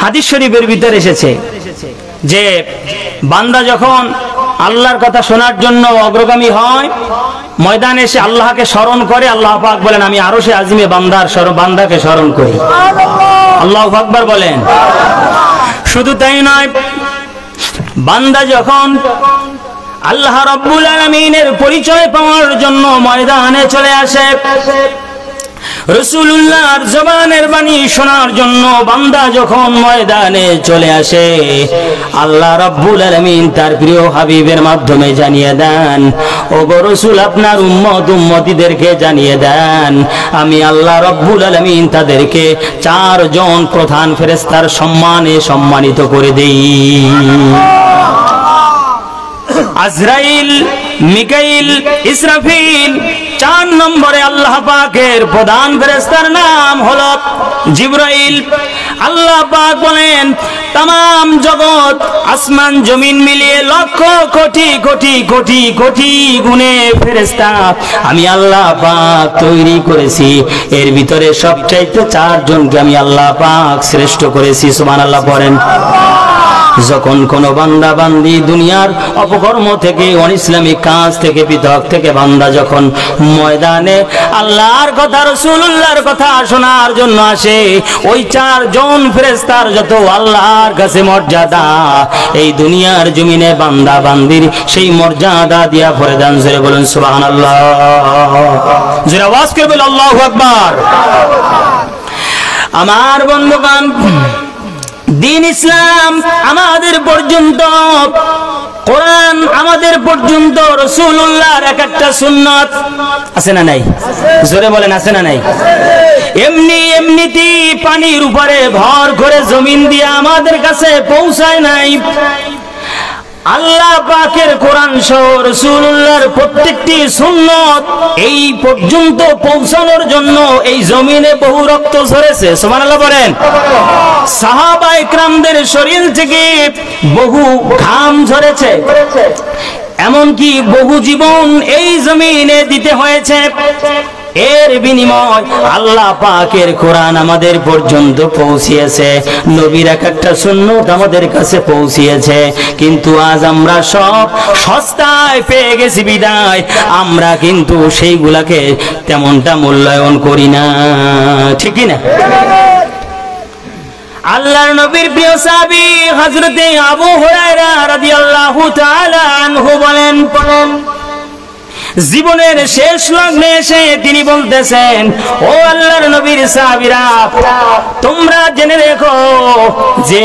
হাদিস শরীফের ভিতরে এসেছে যে বান্দা যখন আল্লাহর কথা শোনার জন্য অগ্রগামী হয়, ময়দানে এসে আল্লাহকে স্মরণ করে, আল্লাহ পাক বলেন আমি আরশে আজিমে বান্দাকে স্মরণ করি। আল্লাহু আকবার বলেন। শুধু তাই নয়, বান্দা যখন আল্লাহ রাব্বুল আলামিনের পরিচয় পাওয়ার জন্য ময়দানে চলে আসে, রাসূলুল্লাহর জবানের বাণী শোনার জন্য বান্দা যখন ময়দানে চলে আসে, আল্লাহ রাব্বুল আলামিন তার প্রিয় হাবিবের মাধ্যমে জানিয়ে দেন, ওগো রাসূল আপনার উম্মতিদেরকে জানিয়ে দেন আমি আল্লাহ রাব্বুল আলামিন তাদেরকে 4 জন প্রধান ফেরেশতার সম্মানে সম্মানিত করে দেই। আজরাইল, মিকাইল, ইসরাফিল। 4 নম্বরে আল্লাহ পাকের প্রধান ফেরেশতার নাম হলো জিবরাইল। আল্লাহ পাক বলেন तमाम जगत आसमान जमीन मिलिए लक्ष कोटी कोटी कोटी कोटी गुणे फेरेस्ता आमी आल्लाह पाक तैरी करेছি এর ভিতরে সবচাইতে 4 জনকে আমি আল্লাহ পাক শ্রেষ্ঠ করেছি। সুবহানাল্লাহ পড়েন। যখন কোনো বান্দা বান্দি দুনিয়ার অপকর্ম থেকে অনিসলামিক কাজ থেকে পৃথক থেকে বান্দা যখন ময়দানে আল্লাহর কথা রাসূলুল্লাহর কথা শোনার জন্য আসে, ওই 4 জন ফেরেশতার যত আল্লাহর কাছে মর্যাদা এই দুনিয়ার জমিনে বান্দা বান্দির সেই মর্যাদা দিয়া ভরে দেন। জোরে বলুন সুবহানাল্লাহ, জোরে আওয়াজ করে বলুন আল্লাহু আকবার। আমার বন্ধুগণ, दीन इस्लाम आमादेर पर्यन्त कुरान आमादेर पर्यन्त रसूलुल्लाहर एक एकटा सुन्नत आछे ना नाई? जोरे बोलेन आछे ना नाई? एमनी एमनिती पानिर उपरे भर करे जमीन दिए आमादेर काछे पौঁছায় নাই। আল্লাহ পাকের কোরআন সহ রাসূলুল্লাহর প্রত্যেকটি সুন্নাত এই পর্যন্ত পৌঁছানোর জন্য এই জমিনে বহু রক্ত ঝরেছে। সুবহানাল্লাহ বলেন। সাহাবা ইকরামদের শরীর থেকে বহু ঘাম ঝরেছে, এমনকি বহু জীবন এই জমিনে দিতে হয়েছে। এর বিনিময় আল্লাহ পাকের কোরআন আমাদের পর্যন্ত পৌঁছিয়েছে, নবীর এক একটা সুন্নাত আমাদের কাছে পৌঁছিয়েছে। কিন্তু আজ আমরা সব সস্তায় পেয়ে গেছি বিদায় আমরা কিন্তু সেইগুলাকে তেমনটা মূল্যায়ন করি না, ঠিক কি না? আল্লাহর নবীর প্রিয় সাহাবী হযরতে আবু হুরায়রা রাদিয়াল্লাহু তাআলা আনহু বলেন, জীবনের শেষ লগ্নে এসে তিনি বলতেছেন, ও আল্লাহর নবীর সাহাবীরা তোমরা জেনে রেখো যে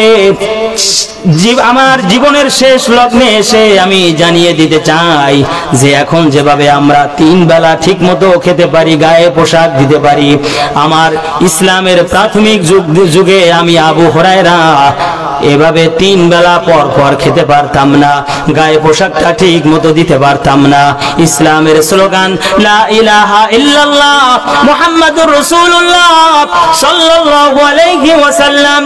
আমার জীবনের শেষ লগ্নে এসে আমি জানিয়ে দিতে চাই যে এখন যেভাবে আমরা 3 বেলা ঠিকমতো খেতে পারি, গায়ে পোশাক দিতে পারি, আমার ইসলামের প্রাথমিক যুগে আমি আবু হুরায়রা এভাবে 3 বেলা পর পর খেতে পারতাম না, গায়ে পোশাকটা ঠিক মতো দিতে পারতাম না। ইসলামের স্লোগান লা ইলাহা ইল্লাল্লাহ মুহাম্মাদুর রাসূলুল্লাহ সাল্লাল্লাহু আলাইহি ওয়াসাল্লাম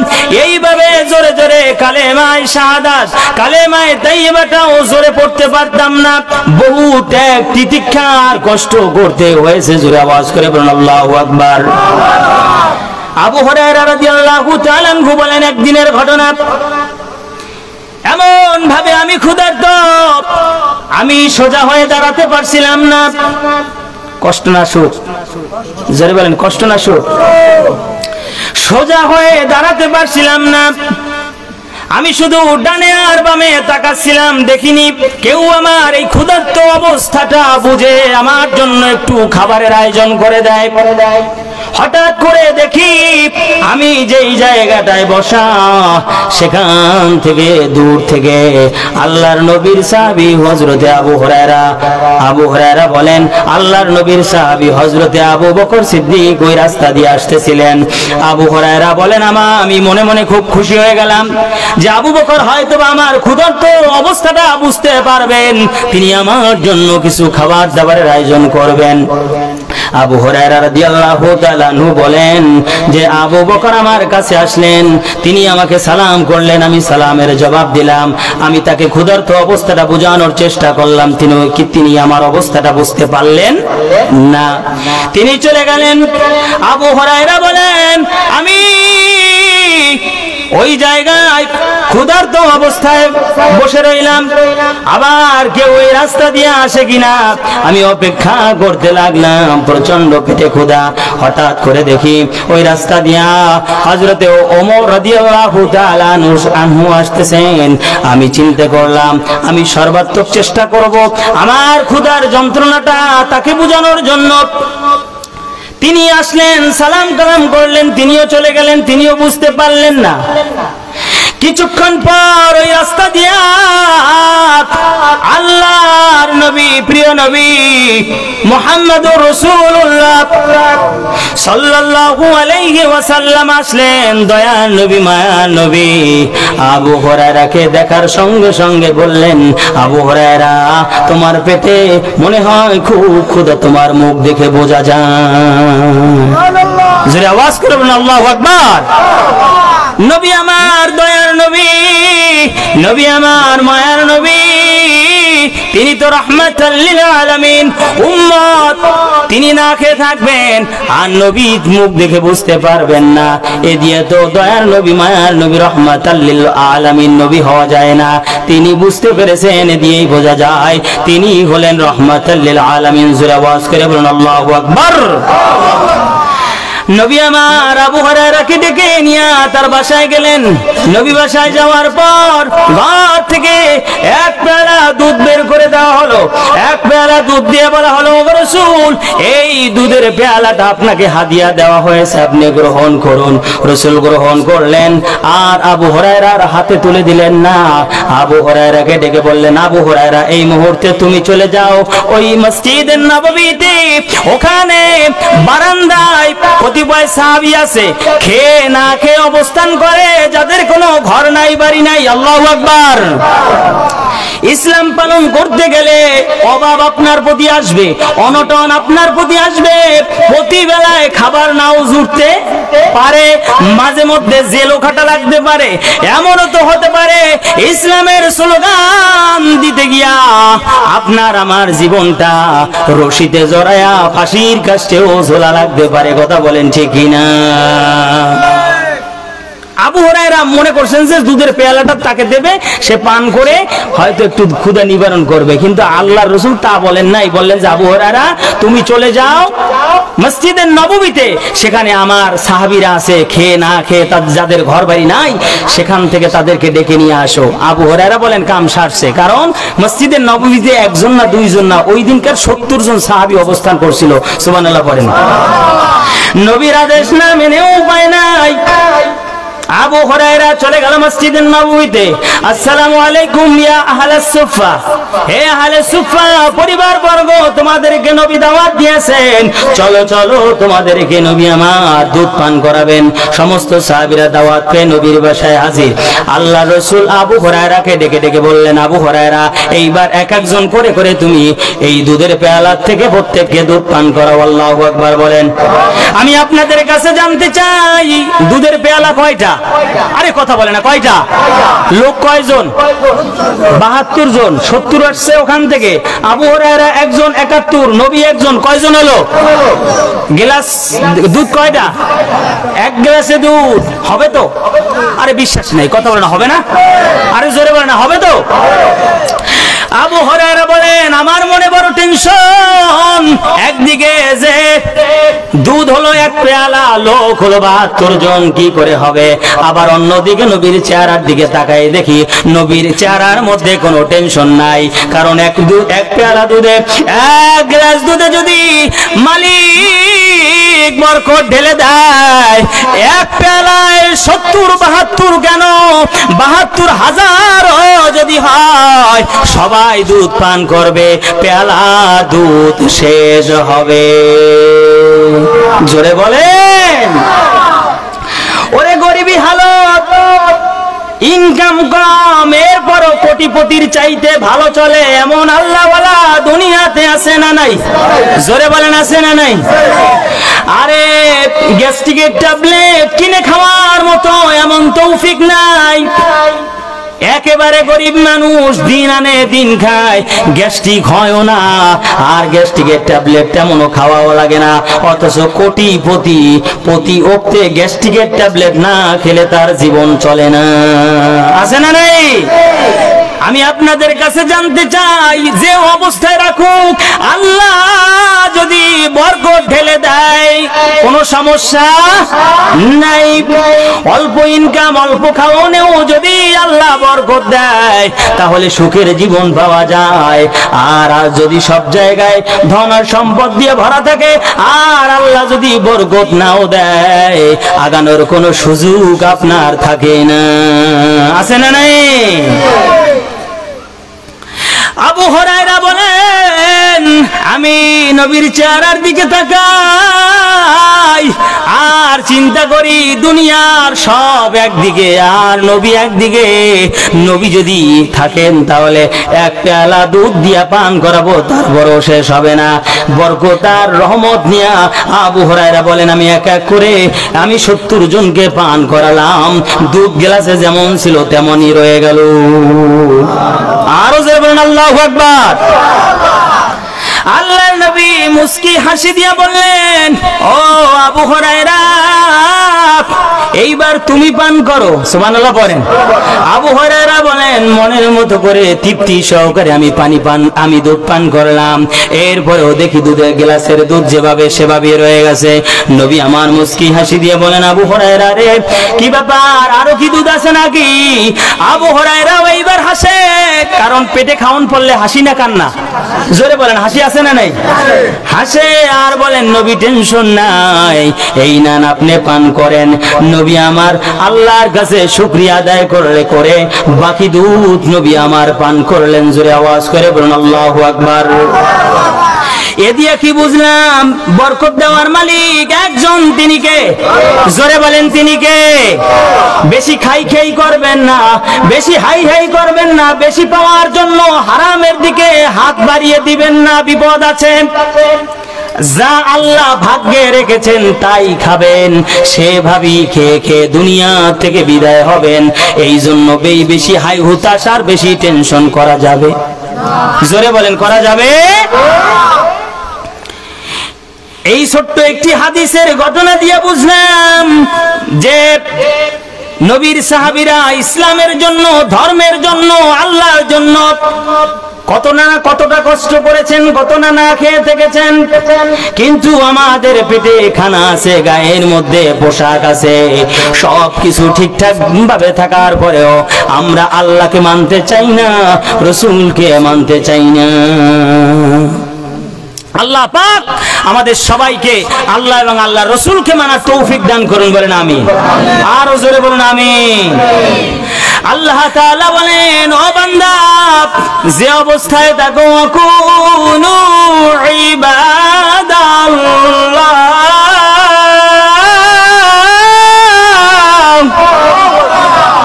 এইভাবে জোরে জোরে কালেমায়ে শাহাদাত কালেমায়ে তাইয়্যিবাটাও জোরে পড়তে পারতাম না, বহু ত্যাগ তিতিক্ষা আর কষ্ট করতে হয়েছে। জোরে আওয়াজ করে বলুন আল্লাহু আকবার। আবু হুরায়রা রাদিয়াল্লাহু তাআলা আনহু বলেন, একদিনের ঘটনা, এমন ভাবে আমি ক্ষুধার্ত আমি সোজা হয়ে দাঁড়াতে পারছিলাম না। কষ্ট না সুখ? জোরে বলেন কষ্ট না সুখ? সোজা হয়ে দাঁড়াতে পারছিলাম না, আমি শুধু ডানে আর বামে তাকাচ্ছিলাম, দেখিনি কেউ আমার এই ক্ষুধার্ত অবস্থাটা বুঝে আমার জন্য একটু খাবারের আয়োজন করে দেয়। হঠাৎ করে দেখি আমি যেই জায়গাটায় বসা সেখান থেকে দূর থেকে আল্লাহর নবীর সাহাবী হযরতে আবু হুরায়রা বলেন, আল্লাহর নবীর সাহাবী হযরতে আবু বকর সিদ্দিক ওই রাস্তা দিয়ে আসতেছিলেন। আবু হুরায়রা বলেন, আমি মনে মনে খুব খুশি হয়ে গেলাম যে আবু বকর হয়তো আমার ক্ষুধার্ত অবস্থাটা বুঝতে পারবেন, তিনি আমার জন্য কিছু খাবার দাবারের আয়োজন করবেন। আবু হুরায়রা রাদিয়াল্লাহু তাআলা আনহু বলেন যে আবু বকর আমার কাছে আসলেন, তিনি আমাকে সালাম করলেন, আমি সালামের জবাব দিলাম, আমি তাকে ক্ষুধার্ত অবস্থাটা বোঝানোর চেষ্টা করলাম, তিনি আমার অবস্থাটা বুঝতে পারলেন না, তিনি চলে গেলেন। আবু হুরায়রা বলেন, আমি ওই জায়গায় ক্ষুধার্ত অবস্থায় বসে রইলাম, আবার কেউ ওই রাস্তা দিয়ে আসে কিনা আমি অপেক্ষা করতে লাগলাম। প্রচন্ড পেটে ক্ষুধা। হঠাৎ করে দেখি ওই রাস্তা দিয়া হযরতে ওমর রাদিয়াল্লাহু তাআলা আনহু আসতেছেন। আমি চিন্তা করলাম আমি সর্বাত্মক চেষ্টা করব আমার ক্ষুধার যন্ত্রণাটা তাকে বোঝানোর জন্য। তিনি আসলেন, সালাম কালাম করলেন, তিনিও চলে গেলেন, তিনিও বুঝতে পারলেন না। কিছুক্ষণ পর ওই রাস্তা দিয়া আল্লাহর নবী, প্রিয় নবী মুহাম্মদুর রাসূলুল্লাহ সাল্লাল্লাহু আলাইহি ওয়াসাল্লাম আসলেন। দয়ার নবী, মায়ার নবী আবু হুরায়রাকে দেখার সঙ্গে সঙ্গে বললেন, আবু হুরায়রা তোমার পেটে মনে হয় খুব ক্ষুধা, তোমার মুখ দেখে বোঝা যায়। জোরে আওয়াজ করে বলুন আল্লাহু আকবার। নবী আমার, দয়ার নবী, নবী আমার মায়ার নবী, তিনি তো রাহমাতাল লিল আলামিন। উম্মত তিনি না খেয়ে থাকবেন আর নবী মুখ দেখে বুঝতে পারবেন না, এ দিয়ে তো দয়ার নবী, মায়ার নবী, রাহমাতাল লিল আলামিন নবী হওয়া যায় না। তিনি বুঝতে পেরেছেন, এ দিয়েই বোঝা যায় তিনি হলেন রাহমাতাল লিল আলামিন। জোরে আওয়াজ করে বলুন আল্লাহু আকবার। নবী আমার আবু হুরায়রাকে ডেকে নিয়ে তার বাসায় গেলেন। নবী বাসায় যাওয়ার পর ঘর থেকে এক পেয়ালা দুধ বের করে দেওয়া হলো। এক পেয়ালা দুধ দিয়ে বলা হলো, ওগো রাসূল এই দুধের পেয়ালাটা আপনাকে হাদিয়া দেওয়া হয়েছে, আপনি গ্রহণ করুন। রাসূল গ্রহণ করলেন আর আবু হুরায়রার হাতে তুলে দিলেন না। আবু হুরায়রাকে ডেকে বললেন, আবু হুরায়রা এই মুহূর্তে তুমি চলে যাও ওই মসজিদে নববীতে, ওখানে বারান্দায় কতিপয় সাহাবী আছে খেয়ে না খেয়ে অবস্থান করে, যাদের কোনো ঘর নাই, বাড়ি নাই। আল্লাহু আকবার। ইসলাম পালন করতে গেলে অভাব আপনার প্রতি আসবে, অনটন আপনার প্রতি আসবে, প্রতি বেলায় খাবার নাও জুটতে পারে, মাঝে মধ্যে জেলও খাটা লাগতে পারে। এমনও তো হতে পারে ইসলামের স্লোগান দিতে গিয়া আপনার আমার জীবনটা রশিতে জড়ায়া ফাঁসির কাষ্ঠেও ঝোলা লাগতে পারে। কথা বলেন ঠিক কিনা? আবু হুরায়রা মনে করছেন যে দুধের পেয়ালাটা তাকে দেবে, সে পান করে হয়তো একটু ক্ষুধা নিবারণ করবে, কিন্তু আল্লাহর রাসূল তা বলেন নাই। বললেন যে আবু হুরায়রা তুমি চলে যাও মসজিদে নববীতে, সেখানে আমার সাহাবীরা আছে খেয়ে না খেয়ে, যাদের ঘর বাড়ি নাই, সেখান থেকে তাদেরকে ডেকে নিয়ে আসো। আবু হুরায়রা বলেন কাম সারছে, কারণ মসজিদে নববীতে একজন না দুইজন না, ওই দিনকার 70 জন সাহাবী অবস্থান করছিল। সুবহানাল্লাহ পড়েন। নবীর আদেশ না মেনে উপায় নাই, আবু হুরায়রা চলে গেল মসজিদে নববীতে। আসসালামু আলাইকুম ইয়া আহলাস সুফা, হে আহলে সুফা পরিবার বর্গ, তোমাদেরকে নবী দাওয়াত দিয়েছেন, চলো চলো তোমাদেরকে নবী আমার দুধ পান করাবেন। সমস্ত সাহাবীরা দাওয়াত পেয়ে নবীর বাসায় হাজির। আল্লাহর রাসূল আবু হুরায়রাকে ডেকে ডেকে বললেন, আবু হুরায়রা এইবার এক একজন করে করে তুমি এই দুধের পেয়ালা থেকে প্রত্যেককে দুধ পান করাও। আল্লাহু আকবার বলেন। আমি আপনাদের কাছে জানতে চাই দুধের পেয়ালা কয়টা? আরে কথা বলে না, কয়টা? লোক কয়জন? 72 জন। 70 আসছে ওখান থেকে। আবু হুরায়রা একজন, 71, নবী একজন, কয়জন হলো? গ্লাস দুধ কয়টা? এক গ্লাসে দুধ হবে তো? আরে বিশ্বাস নেই, কথা বলে না, হবে না? আরে জোরে বলে না, হবে তো? আবু হুরায়রা বলেন আমার মনে বড় টেনশন, একদিকে যে দুধ হলো এক পেয়ালা, লোক হলো 72 জন, কি করে হবে? আবার অন্যদিকে নবীর চেহারার দিকে তাকাই দেখি নবীর চেহারার মধ্যে কোনো টেনশন নাই, কারণ এক পেয়ালা দুধে, এক গ্লাস দুধে যদি মালিক বরকত ঢেলে দেয়, এক পেয়ালায় 70-72 কেন 72,000 যদি হয়, সবাই দুধ পান করবে, পেয়ালা দুধ শেষ হবে। জোরে বলেন। ওরে গরিবী হালত, ইনকাম কম, এরপরও কোটিপতির চাইতে ভালো চলে এমন আল্লাহওয়ালা দুনিয়াতে আছে না নাই? জোরে বলেন আছে না নাই? আরে গ্যাস্ট্রিকের ট্যাবলেট কিনে খাওয়ার মতো এমন তৌফিক নাই। একেবারে গরিব মানুষ, দিন আনে দিন খায়, গ্যাস্ট্রিক হয় না, আর গ্যাস্ট্রিকের ট্যাবলেট তেমনও খাওয়াও লাগে না। অথচ কোটিপতি প্রতি ওক্তে গ্যাস্ট্রিকের ট্যাবলেট না খেলে তার জীবন চলে না। আছে না নাই? আমি আপনাদের কাছে জানতে চাই, যে অবস্থায় রাখুক, আল্লাহ যদি বরকত ঢেলে দেয় কোনো সমস্যা নাই। অল্প ইনকাম অল্প খাওয়ানেও যদি আল্লাহ বরকত দেয় তাহলে সুখের জীবন পাওয়া যায়। আর যদি সব জায়গায় ধন আর সম্পদ দিয়ে ভরা থাকে আর আল্লাহ যদি বরকত নাও দেয়, আগানোর কোনো সুযোগ আপনার থাকে না। আছে না নাই? আবু হুরায়রা বলেন, আমি নবীর চেহারার দিকে তাকাই আর চিন্তা করি দুনিয়ার সব একদিকে আর নবী একদিকে। নবী যদি থাকেন তাহলে এক পেয়ালা দুধ দিয়া পান করাবো, তারপরও শেষ হবে না। বরকত আর রহমত নিয়া আবু হুরায়রা বলেন, আমি এক এক করে আমি 70 জনকে পান করালাম, দুধ গ্লাসে যেমন ছিল তেমনই রয়ে গেল। আরো যে বলেন আল্লাহু আকবার। আল্লাহর নবী মুস্কি হাসি দিয়া বললেন, ও আবু হুরায়রা, এইবার তুমি পান করো। সুবহানাল্লাহ পড়েন। আবু হুরায়রা বলেন, মনের মতো করে তৃপ্তি সহকারে আমি দুধ পান করলাম। এরপরেও দেখি দুধের গ্লাসের দুধ যেভাবে সেভাবে রয়ে গেছে। নবী আমার মুস্কি হাসি দিয়ে বলেন, আবু হুরায়রা রে, কি ব্যাপার, আরো কি দুধ আছে নাকি? আবু হুরায়রা এইবার হাসে, কারণ পেটে খাওন পড়লে হাসি না কান্না? জোরে বলেন, হাসি আছে না নাই? হাসে আর বলেন, নবী টেনশন নাই, এই নেন আপনি পান করেন। নবী আমার আল্লাহর কাছে শুকরিয়া আদায় করে বাকি দুধ নবী আমার পান করলেন। জোরে আওয়াজ করে বলেন আল্লাহু আকবার। এ দিয়ে কি বুঝলাম? বরকত দেওয়ার মালিক একজন, তিনি কে? জোরে বলেন, তিনি কে? বেশি খাই খাই করবেন না, বেশি হাই হাই করবেন না, বেশি পাওয়ার জন্য হারামের দিকে হাত বাড়িয়ে দিবেন না, বিপদ আছে। যা আল্লাহ ভাগ্যে রেখেছেন তাই খাবেন, সেভাবেই খেয়ে খেয়ে দুনিয়া থেকে বিদায় হবেন। এই জন্য বেশি হাই হুতাশ আর বেশি টেনশন করা যাবে? জোরে বলেন, করা যাবে? এই ছোট্ট একটি হাদিসের ঘটনা দিয়ে বুঝলাম যে নবীর সাহাবীরা ইসলামের জন্য, ধর্মের জন্য, আল্লাহর জন্য কতটা কষ্ট করেছেন, কত না খেয়ে থেকেছেন। কিন্তু আমাদের পেটে খানা আছে, গায়ের মধ্যে পোশাক আছে, সবকিছু ঠিকঠাক ভাবে থাকার পরেও আমরা আল্লাহকে মানতে চাই না, রাসূলকে মানতে চাই না। আল্লাহ পাক আমাদের সবাইকে আল্লাহ এবং আল্লাহ রাসূলকে মানার তৌফিক দান করুন, বলেন আমিন। আরো জোরে বলুন আমিন। আল্লাহ তাআলা বলেন, ও বান্দা, যে অবস্থায় থাকো, কুনু ইবাদাল্লাহ,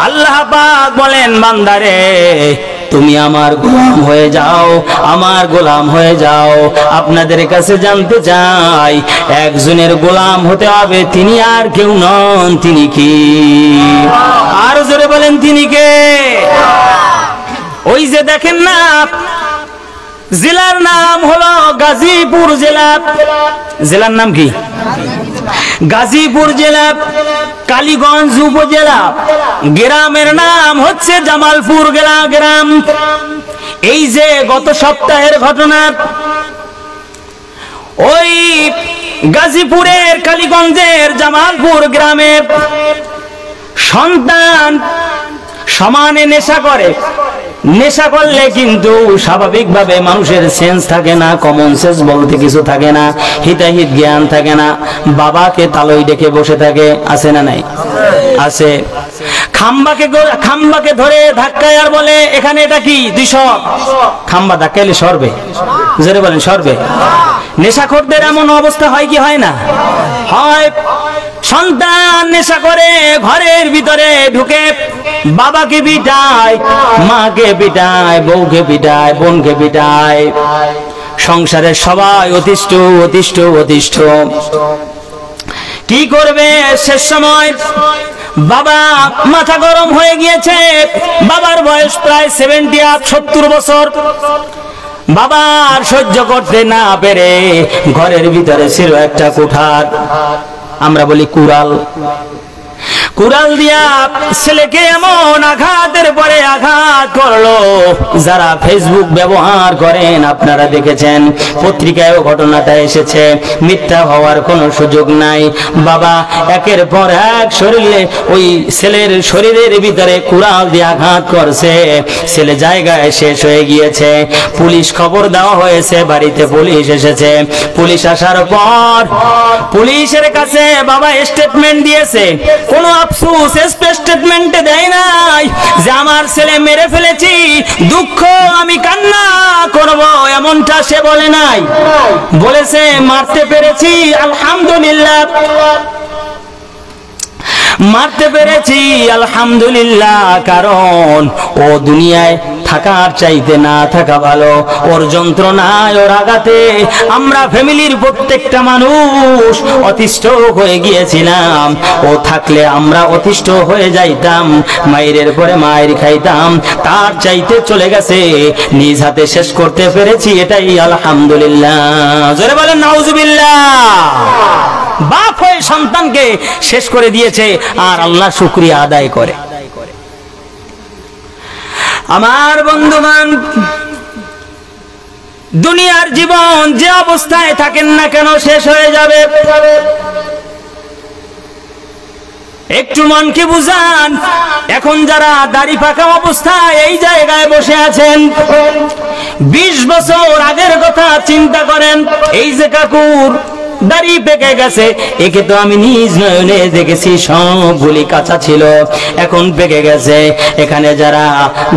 আল্লাহ পাক বলেন, বান্দারে তুমি আমার গোলাম হয়ে যাও, আমার গোলাম হয়ে যাও। আপনাদের কাছে জানতে চাই, একজনের গোলাম হতে হবে, তিনি আর কেউ নন। তিনি কি? আর জোরে বলেন, তিনি কে? ওই যে দেখেন না, জেলার নাম হলো গাজীপুর জেলা। জেলার নাম কি? গাজীপুর জেলা, কালীগঞ্জ উপজেলা। গ্রামের নাম হচ্ছে জামালপুর গ্রাম। এই যে গত সপ্তাহের ঘটনা, ওই গাজীপুরের কালীগঞ্জের জামালপুর গ্রামে সন্তান সমানে নেশা করে। নেশা করলে কিন্তু স্বাভাবিকভাবে মানুষের সেন্স থাকে না, কমন সেন্স বলতে কিছু থাকে না, হিতাহিত জ্ঞান থাকে না, বাবাকে তালই ডেকে বসে থাকে। আছে না নাই? আছে। খাম্বাকে ধরে ধাক্কায় আর বলে, এখানে এটা কি 200। খাম্বা ধাক্কাইলে সরবে? জোরে বলেন, সরবে? নেশাখোরদের এমন অবস্থা হয় কি হয় না? হয়। সন্তান নেশা করে ঘরের ভিতরে ঢুকে বাবাকে পিটায়, মাকে পিটায়, বউকে পিটায়, বোনকে পিটায়, সংসারের সবাই অতিষ্ঠ। কি করবে? শেষ সময় বাবা মাথা গরম হয়ে গিয়েছে, বাবার বয়স প্রায় 70 বছর। বাবা আর সহ্য করতে না পেরে ঘরের ভিতরে ছিল একটা কুঠার, আমরা বলি কুড়াল। কুড়াল দিয়া ছেলেকে এমন আঘাতের পরে আঘাত করলো, যারা ফেসবুক ব্যবহার করেন আপনারা দেখেছেন, পত্রিকায়ও ঘটনাটা এসেছে, মিথ্যা হওয়ার কোনো সুযোগ নাই। বাবা একের পর এক শরীরে ওই ছেলের শরীরের ভিতরে কুড়াল দিয়ে আঘাত করছে, ছেলে জায়গায় শেষ হয়ে গিয়েছে। পুলিশ খবর দেওয়া হয়েছে, বাড়িতে পুলিশ এসেছে। পুলিশ আসার পর পুলিশের কাছে বাবা স্টেটমেন্ট দিয়েছে, কোনো আফসোস স্টেটমেন্টে দেয় নাই যে আমার ছেলে মেরে ফেলেছি, দুঃখ আমি কান্না করব, এমনটা সে বলে নাই। বলেছে মারতে পেরেছি আলহামদুলিল্লাহ, মারতে পেরেছি আলহামদুলিল্লাহ, কারণ ও দুনিয়ায় থাকার চাইতে না থাকা ভালো। ওর যন্ত্রণায় ওর আঘাতে আমরা ফ্যামিলির প্রত্যেকটা মানুষ অতিষ্ঠ হয়ে গিয়েছিলাম। ও থাকলে আমরা অতিষ্ঠ হয়ে যাইতাম, মায়ের পরে মায়ের খাইতাম, তার চাইতে চলে গেছে, নিজ হাতে শেষ করতে পেরেছি, এটাই আলহামদুলিল্লাহ। জোরে বলেন নাউজুবিল্লাহ। বাপ হয়ে সন্তানকে শেষ করে দিয়েছে আর আল্লাহ শুকরিয়া আদায় করে। আমার বন্ধুগণ, দুনিয়ার জীবন যে অবস্থায় থাকেন না কেন শেষ হয়ে যাবে। একটু মনকে বুঝান, এখন যারা দাড়ি পাকা অবস্থায় এই জায়গায় বসে আছেন, 20 বছর আগের কথা চিন্তা করেন। এই যে কাকুর দাড়ি পেকে গেছে, একে তো আমি নিজ নয়নে দেখেছি, সবগুলি কাঁচা ছিল, এখন পেকে গেছে। এখানে যারা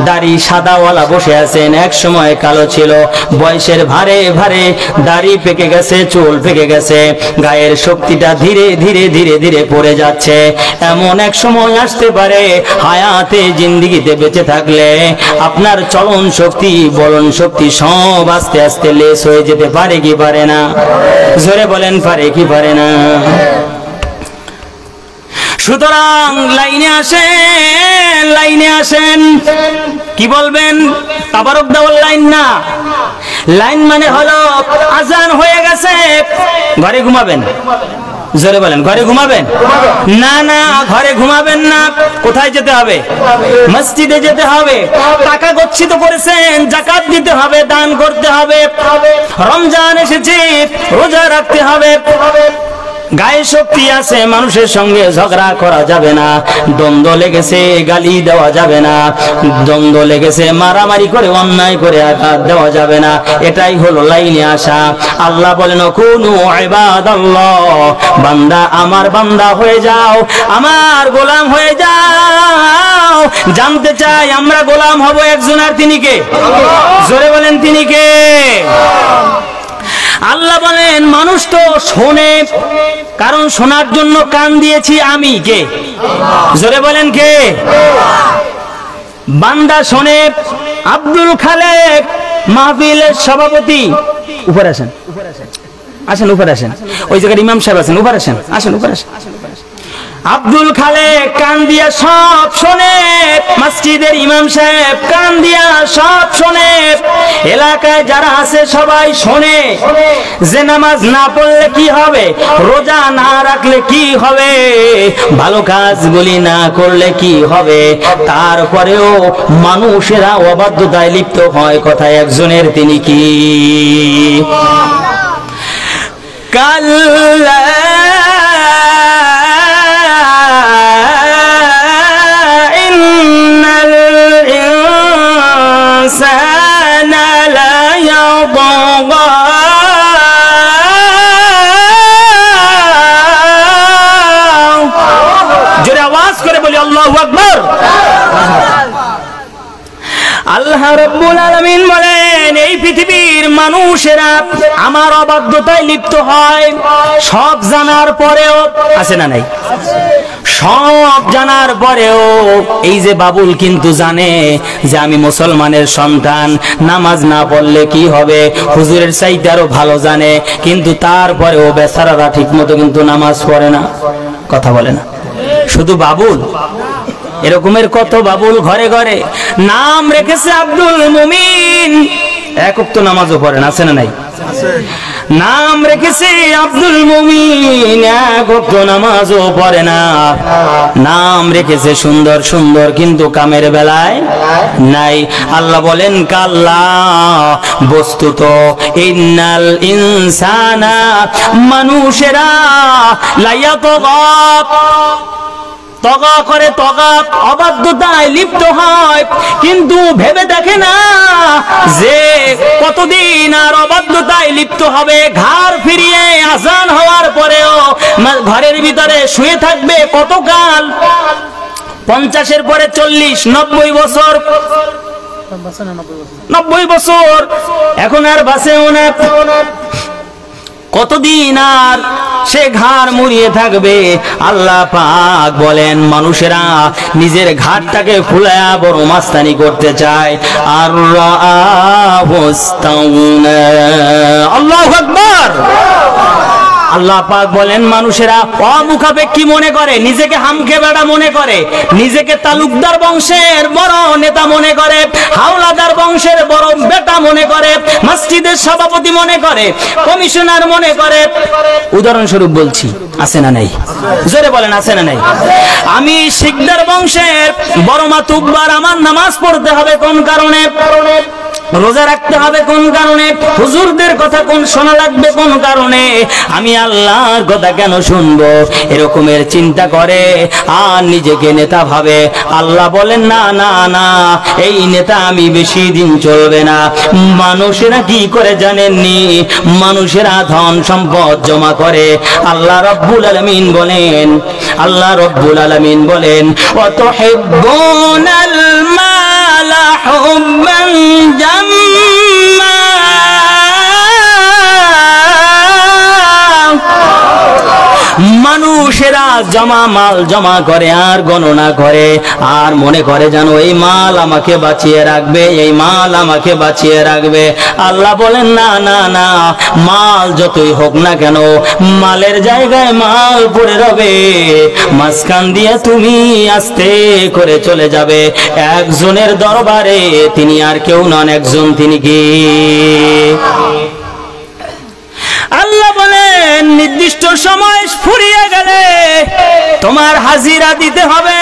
দাড়ি সাদাওয়ালা বসে আছেন, এক সময় কালো ছিল, বয়সের ভারে ভারে দাড়ি পেকে গেছে, চুল পেকে গেছে, গায়ের শক্তিটা ধীরে ধীরে ধীরে ধীরে পড়ে যাচ্ছে। এমন এক সময় আসতে পারে হায়াতে জিন্দেগিতে বেঁচে থাকলে আপনার চলন শক্তি বলন শক্তি সব আস্তে আস্তে লেস হয়ে যেতে পারে কি পারে না? জোরে বলেন পারে কি পারে না? সুতরাং লাইনে আসেন, লাইনে আসেন। কি বলবেন? তাবারক দেওয়ার লাইন না, লাইন মানে হলো আজান হয়ে গেছে, ঘরে ঘুমাবেন। জোরে বলেন, ঘরে ঘুমাবেন? না না, ঘরে ঘুমাবেন না। কোথায় যেতে হবে? মসজিদে যেতে হবে। টাকা গচ্ছিত করেছেন, যাকাত দিতে হবে, দান করতে হবে। রমজান এসেছে, রোজা রাখতে হবে। গায়ে শক্তি আছে, মানুষের সঙ্গে ঝগড়া করা যাবে না, দ্বন্দ্ব লেগেছে গালি দেওয়া যাবে না, দ্বন্দ্ব লেগেছে মারামারি করে অন্যায় করে আঘাত দেওয়া যাবে না। এটাই হলো লাইনে আসা। আল্লাহ বলেন কুনু ইবাদাল্লাহ, বান্দা আমার বান্দা হয়ে যাও, আমার গোলাম হয়ে যাও। জানতে চাই আমরা গোলাম হব একজন, আর তিনি কে? জোরে বলেন তিনি কে? আল্লাহ বলেন মানুষ তো শোনে, কারণ শোনার জন্য কান দিয়েছি আমি। কে? জোরে বলেন কে? বান্দা শোনে। আব্দুল খালেক মাহফিলের সভাপতি, উপরে আসেন, আসেন উপরে আসেন। ওই জায়গায় ইমাম সাহেব আছেন, উপরে আসেন, আসেন উপরে আসেন। আব্দুল খালেক কান দিয়া সব শোনে, মসজিদের ইমাম সাহেব কান দিয়া সব শোনে, এলাকায় যারা আছে সবাই শোনে যে নামাজ না পড়লে কি হবে, রোজা না রাখলে কি হবে, ভালো কাজগুলি না করলে কি হবে। তারপরেও মানুষেরা অবাধ্যতায় লিপ্ত হয়। কথা একজনের, তিনি কি? কাল্লা জোরে আওয়াজ করে বলি আল্লাহু আকবার। আল্লাহ রাব্বুল আলামিন বলেন এই পৃথিবীর মানুষেরা আমার অবাধ্যতায় লিপ্ত হয়, সব জানার পরেও। আছে না নাই? সব জানার পরেও এই যে বাবুল কিন্তু জানে যে আমি মুসলমানের সন্তান, নামাজ না পড়লে কি হবে, হুজুরের চাইতে আরো ভালো জানে, কিন্তু তারপরেও বেচারারা ঠিক মতো কিন্তু নামাজ পড়ে না। কথা বলে না। শুধু বাবুল, এরকমের কত বাবুল ঘরে ঘরে। নাম রেখেছে আব্দুল মুমিন, এক ওয়াক্ত নামাজও পড়েন, আছে না নাই? নাম রেখেছে আব্দুল মুমিন, এক ওয়াক্ত নামাজও পড়ে না। নাম রেখেছে সুন্দর সুন্দর, কিন্তু কামের বেলায় নাই। আল্লাহ বলেন কাল্লা, বস্তুত ইন্নাল ইনসানা, মানুষেরা লায়াতগা, তগা করে, তগা অবাধ্যতায় লিপ্ত হয়, কিন্তু ভেবে দেখে না যে কতদিন আর অবাধ্যতায় লিপ্ত হবে। ঘাড় ফিরিয়ে আজান হওয়ার পরেও ঘরের ভিতরে শুয়ে থাকবে কতকাল? 50-এর পরে 40, 90 বছর, 90 বছর, এখন আর বাঁচেও না। কতদিন আর সে ঘাড় মুড়িয়ে থাকবে? আল্লাহ পাক বলেন মানুষেরা নিজের ঘাড়টাকে ফুলায়া বড় মাস্তানি করতে চায়। আর আল্লাহু আকবার। আল্লাহ পাক বলেন মানুষেরা অমুখাপেক্ষী মনে করে, নিজেকে হামকে বেড়া মনে করে, নিজেকে তালুকদার বংশের বড় নেতা মনে করে, হাওলাদার বংশের বড় বেটা মনে করে, মসজিদের সভাপতি মনে করে, কমিশনার মনে করে। উদাহরণস্বরূপ বলছি, আছে না নাই? জোরে বলেন, আছে না নাই? আমি শিকদার বংশের বড় মাতুব্বার, আমার নামাজ পড়তে হবে কোন কারণে? রোজা রাখতে হবে কোন কারণে? হুজুরদের কথা কোন শোনা লাগবে কোন কারণে? আমি আল্লাহর কথা কেন শুনবো? এরকমের চিন্তা করে আর নিজেকে নেতা ভাবে। আল্লাহ বলেন না না না, এই নেতা আমি বেশি দিন চলবে না। মানুষেরা কি করে জানেননি? মানুষেরা ধন সম্পদ জমা করে। আল্লাহ রব্বুল আলামিন বলেন, আল্লাহ রব্বুল আলামিন বলেন, ওয়া তুহিব্বুনাল মালা হুব্বান জাম্মা, মানুষেরা জমা মাল জমা করে আর গণনা করে আর মনে করে জানো এই মাল আমাকে বাঁচিয়ে রাখবে, এই মাল আমাকে বাঁচিয়ে রাখবে। আল্লাহ বলেন না না না, মাল যতই হোক না কেন, মালের জায়গায় মাল পড়ে রবে, মাঝখান দিয়ে তুমি আস্তে করে চলে যাবে একজনের দরবারে। তিনি আর কেউ নন, একজন, তিনি কি? আল্লাহ বলেন নির্দিষ্ট সময় ফুরিয়ে গেলে তোমার হাজিরা দিতে হবে।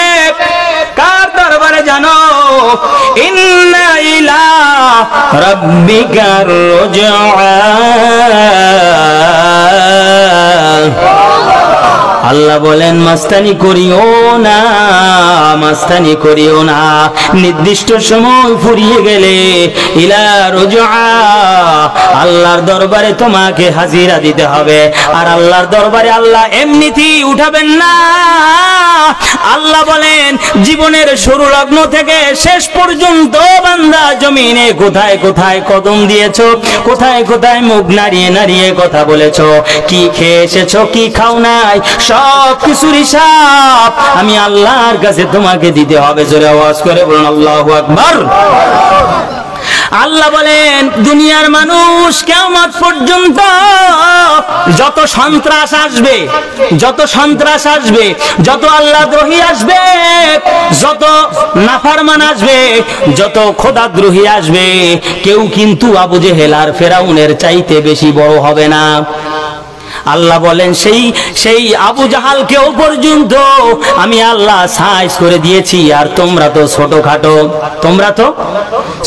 কার দরবারে জানো? ইন্না ইলা রাব্বিকার রুজআ, আল্লাহ বলেন মাস্তানি করিও না, মাস্তানি করিও না। নির্দিষ্ট সময় ফুরিয়ে গেলে ইলা রুজআ, আল্লাহর দরবারে তোমাকে হাজিরা দিতে হবে। আর আল্লাহর দরবারে আল্লাহ এমনিতেই উঠাবেন না। আল্লাহ বলেন জীবনের শুরু লগ্ন থেকে শেষ পর্যন্ত বান্দা জমিনে কোথায় কোথায় কদম দিয়েছো, কোথায় কোথায় মুখ নাড়িয়ে নাড়িয়ে কথা বলেছো, কি খেয়ে এসেছো, কি খাও নাই, সব কিছুর হিসাব আমি আল্লাহর কাছে তোমাকে দিতে হবে। জোরে আওয়াজ করে বলুন আল্লাহু আকবার। আল্লাহ বলেন দুনিয়ার মানুষ কিয়ামত পর্যন্ত যত সন্ত্রাস আসবে, যত সন্ত্রাস আসবে, যত আল্লাহদ্রোহী আসবে, যত নাফরমান আসবে, যত খোদাদ্রোহী আসবে, কেউ কিন্তু আবু জেহেল আর ফেরাউনের চাইতে বেশি বড় হবে না। আল্লাহ বলেন সেই আবু জাহালকেও পর্যন্ত আমি আল্লাহ সাইজ করে দিয়েছি। আর তোমরা তো ছোটখাটো, তোমরা তো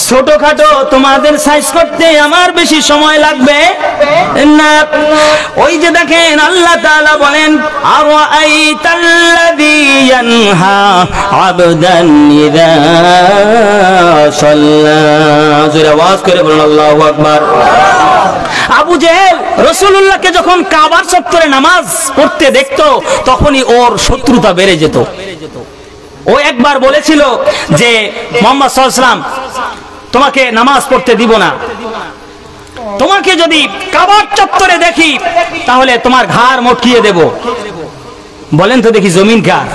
ছোটখাটো, তোমাদের সাইজ করতে আমার বেশি সময় লাগবে না। ওই যে দেখেন আল্লাহ তাআলা বলেন আরাআইতাল্লাযী ইয়ানহা আবদান ইযা সাল্লা, জোরে আওয়াজ করে বলুন আল্লাহু আকবার। আবু জেহেল রাসূলুল্লাহকে যখন কাবার চত্বরে নামাজ পড়তে দেখতো তখনই ওর শত্রুতা বেড়ে যেত। ও একবার বলেছিল যে মুহাম্মদ সাল্লাল্লাহু আলাইহি ওয়াসাল্লাম তোমাকে নামাজ পড়তে দিব না, তোমাকে যদি কাবার চত্বরে দেখি তাহলে তোমার ঘাড় মটকিয়ে দেব। বলেন তো দেখি জমিন কার?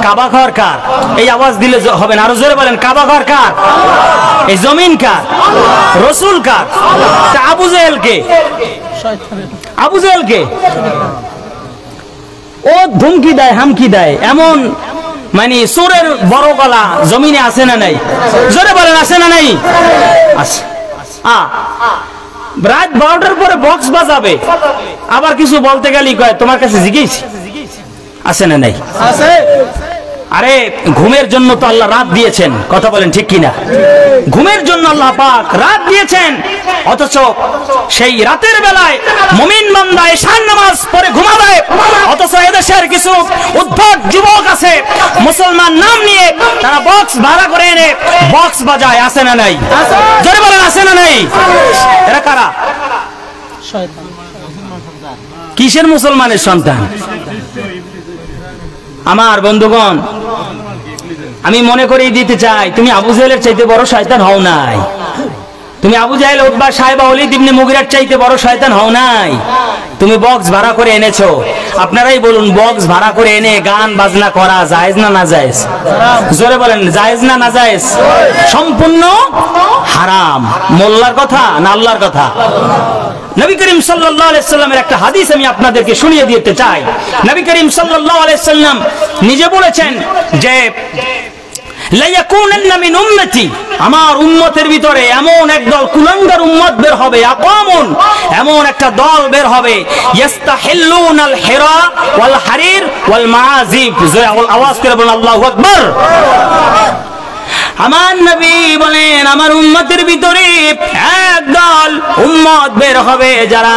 কাবা ঘর কার? এই আওয়াজ দিলে হবে না, আরো জোরে বলেন কাবা ঘর কার? এই জমিন কার? রাসূল কার? তা আবু জেহেল কে? আবু জেহেল কে? ও ধুমকি দেয়, হামকি দেয়, এমন মানে সুরের বড় গলা জমিনে আছে না নাই? জোরে বলেন আছে না নাই? আছে। রাত 12টার পরে বক্স বাজাবে, আবার কিছু বলতে গেলেই কয় তোমার কাছে জিজ্ঞেস আছে না নাই? আছে। আরে ঘুমের জন্য তো আল্লাহ রাত দিয়েছেন, কথা বলেন ঠিক কিনা? ঘুমের জন্য আল্লাহ পাক রাত দিয়েছেন, অথচ সেই রাতের বেলায় মুমিন বান্দা ঈশান নামাজ পড়ে ঘুমাবে। অথচ এদেশের কিছু উদ্ভট যুবক আছে মুসলমান নাম নিয়ে তারা বক্স ভাড়া করে এনে বক্স বাজায়, আছে না নাই? জোরে বলেন আছে না নাই? এরা কারা? কিসের মুসলমানের সন্তান? আমার বন্ধুগণ, আমি মনে করেই দিতে চাই, তুমি আবু জাহেলের চাইতে বড় শয়তান হও নাই। তুমি আবু জাহেল, উতবা, সাইবা, ওলীদ ইবনে মুগীরার চাইতে বড় শয়তান হও নাই। তুমি বক্স ভাড়া করে এনেছো। আপনারাই বলুন, বক্স ভাড়া করে এনে গান বাজনা করা জায়েজ না না জায়েজ? জোরে বলেন জায়েজ না না জায়েজ? সম্পূর্ণ হারাম। মোল্লার কথা না আল্লাহর কথা? নবী করিম সাল্লাল্লাহু আলাইহি সাল্লামের একটা হাদিস আমি আপনাদেরকে শুনিয়ে দিতে চাই। নবী করিম সাল্লাল্লাহু আলাইহি সাল্লাম নিজে বলেছেন যে লা ইয়াকুনান্না মিন উম্মতি, আমার উম্মতের ভিতরে এমন একদল কুলাঙ্গার উম্মত বের হবে, আকামুন, এমন একটা দল বের হবে, ইস্তাহিল্লুনাল হিরা ওয়াল হারির ওয়াল মাআজিব। আওয়াজ করে বলেন আল্লাহু আকবার। আমার নবী বলেন আমার উম্মতের ভিতরে একদল উম্মত বের হবে যারা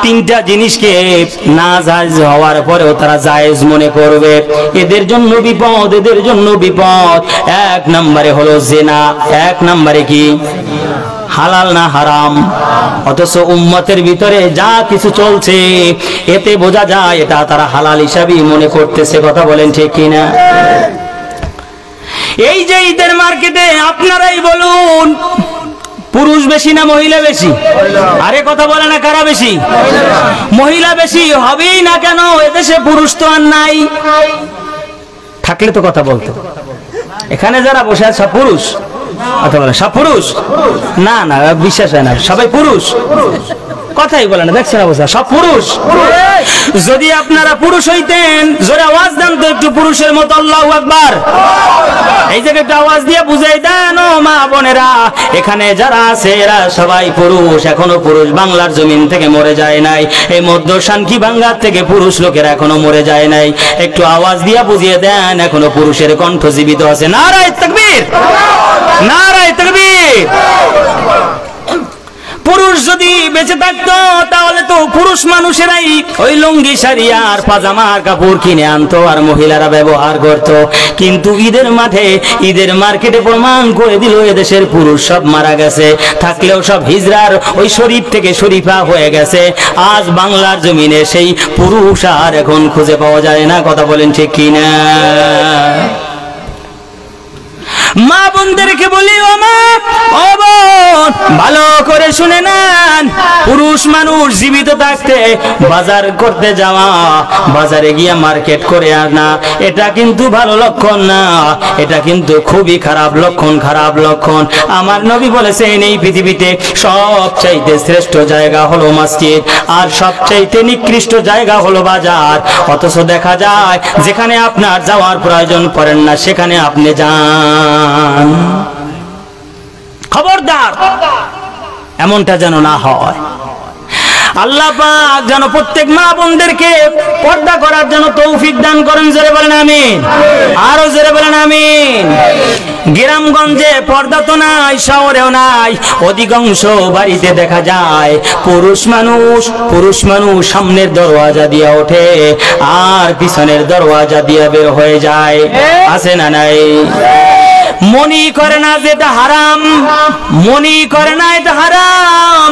তিনটা জিনিসকে না জায়েজ হওয়ার পরেও তারা জায়েজ মনে করবে। এদের জন্য বিপদ, এদের জন্য বিপদ। এক নম্বরে হলো জিনা। এক নম্বরে কি? হালাল না হারাম? অথচ উম্মতের ভিতরে যা কিছু চলছে এতে বোঝা যায় এটা তারা হালাল হিসাবেই মনে করতেছে। কথা বলেন ঠিক কিনা? এই যে ঈদের মার্কেটে আপনারাই বলুন, পুরুষ বেশি না মহিলা বেশি? আরে কথা বলে না, কারা বেশি? মহিলা বেশি হবেই না কেন? এদেশে পুরুষ তো আর নাই। থাকলে তো কথা বলতো। এখানে যারা বসে আছে সব পুরুষ? কথা বলে সব পুরুষ? না না, বিশ্বাস হয় না, সবাই পুরুষ। কথাই বলে না, দেখছেন অবস্থা, সব পুরুষ। যদি আপনারা পুরুষ হইতেন, জোরে আওয়াজ দেন তো একটু পুরুষের মতো, আল্লাহু আকবার। এই জায়গায় একটু আওয়াজ দিয়ে বুঝাই দেন ও মা বোনেরা, এখানে যারা আছে এরা সবাই পুরুষ। এখনো পুরুষ বাংলার জমিন থেকে মরে যায় নাই। এই মধ্য শানকি বাংলার থেকে পুরুষ লোকেরা এখনো মরে যায় নাই। একটু আওয়াজ দিয়ে বুঝিয়ে দেন এখনো পুরুষের কণ্ঠ জীবিত আছে। নারায়ে তাকবীর, নারায়ে তাকবীর। পুরুষ যদি বেঁচে থাকতো তাহলে তো পুরুষ মানুষেরাই ওই লুঙ্গি শাড়ি আর পাজামার কাপড় কিনে আনতো আর মহিলারা ব্যবহার করতো। কিন্তু ঈদের মাঠে, ঈদের মার্কেটে প্রমাণ করে দিল এদেশের পুরুষ সব মারা গেছে। থাকলেও সব হিজরার ওই শরীফ থেকে শরীফা হয়ে গেছে। আজ বাংলার জমিনে সেই পুরুষ আর এখন খুঁজে পাওয়া যায় না। কথা বলেন ঠিক কিনা? মা বোনদেরকে বলি, ও মা, ও বোন, ভালো করে শুনে নেন, পুরুষ মানুষ জীবিত থাকতে বাজার করতে যাওয়া, বাজারে গিয়ে মার্কেট করে আনা, এটা কিন্তু ভালো লক্ষণ না। এটা কিন্তু খুবই খারাপ লক্ষণ, খারাপ লক্ষণ। আমার নবী বলেছেন এই পৃথিবীতে সবচাইতে শ্রেষ্ঠ জায়গা হলো মসজিদ আর সবচাইতে নিকৃষ্ট জায়গা হলো বাজার। অথচ দেখা যায় যেখানে আপনার যাওয়ার প্রয়োজন পড়েন না সেখানে আপনি যান। খবরদার, এমনটা যেন না হয়। আল্লাহ পাক যেন প্রত্যেক মা বোনদেরকে পর্দা করার জন্য তৌফিক দান করেন। জোরে বলেন আমিন, আরো জোরে বলেন আমিন। গ্রামগঞ্জে পর্দা তো নাই, শহরেও নাই। অধিকাংশ বাড়িতে দেখা যায় পুরুষ মানুষ সামনের দরওয়াজা দিয়ে ওঠে আর পিছনের দরওয়াজা দিয়ে বের হয়ে যায়। আছে না নাই? মনি করে না যেটা হারাম, মনি করে না এটা হারাম।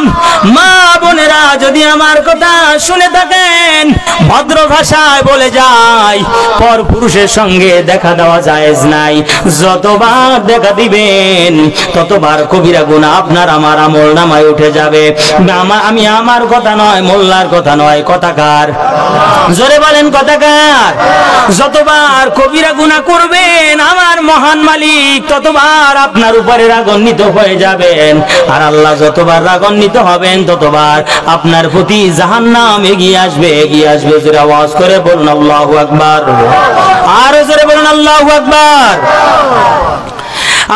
মা বোনেরা যদি আমার কথা শুনে থাকেন, ভদ্র ভাষায় বলে যায় পর পুরুষের সঙ্গে দেখা দেওয়া জায়েজ নাই। যতবার দেখা দিবেন ততবার কবিরা গুনাহ আপনার আমার আমল নামায় উঠে যাবে। আমি আমার কথা নয়, মোল্লার কথা নয়, কথা কার? জোরে বলেন কথা কার? যতবার কবিরা গুনাহ করবেন আমার মহান মালিক ততবার আপনার উপরে রাগান্বিত হয়ে যাবেন, আর আল্লাহ যতবার রাগান্বিত হবেন ততবার আপনার প্রতি জাহান্নাম এগিয়ে আসবে, এগিয়ে আসবে। জোরে আওয়াজ করে বলুন আল্লাহু আকবার, আর জোরে বলুন আল্লাহু আকবার।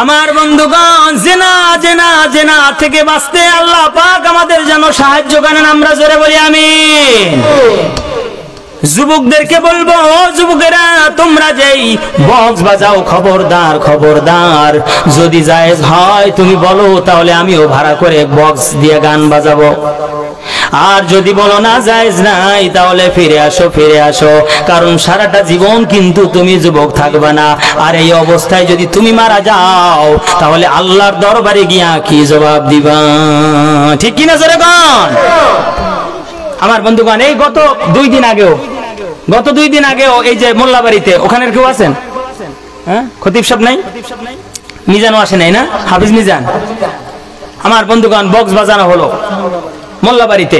আমার বন্ধুগণ, জিনা জিনা জিনা থেকে বাঁচতে আল্লাহ পাক আমাদের যেন সাহায্য করেন, আমরা জোরে বলি আমিন। যুবকদেরকে বলবো, ও যুবকেরা, তোমরা যেই বক্স বাজাও, খবরদার খবরদার, যদি জায়েজ হয় তুমি বলো, তাহলে আমিও ভাড়া করে বক্স দিয়ে গান বাজাবো। আর যদি বলো না জায়েজ নাই, তাহলে ফিরে আসো, ফিরে আসো, কারণ সারাটা জীবন কিন্তু তুমি যুবক থাকবে না। আর এই অবস্থায় যদি তুমি মারা যাও, তাহলে আল্লাহর দরবারে গিয়া কি জবাব দিবা? ঠিক কিনা জোরে গান? আমার বন্ধুগণ, এই গত দুই দিন আগেও এই যে মোল্লাবাড়িতে, ওখানের কেউ আছেন? হ্যাঁ, খতিব সাহেব নাই, মিজানও আসে নাই না, হাফিজ মিজান। আমার বন্ধুগণ, বক্স বাজানো হলো মোল্লাবাড়িতে।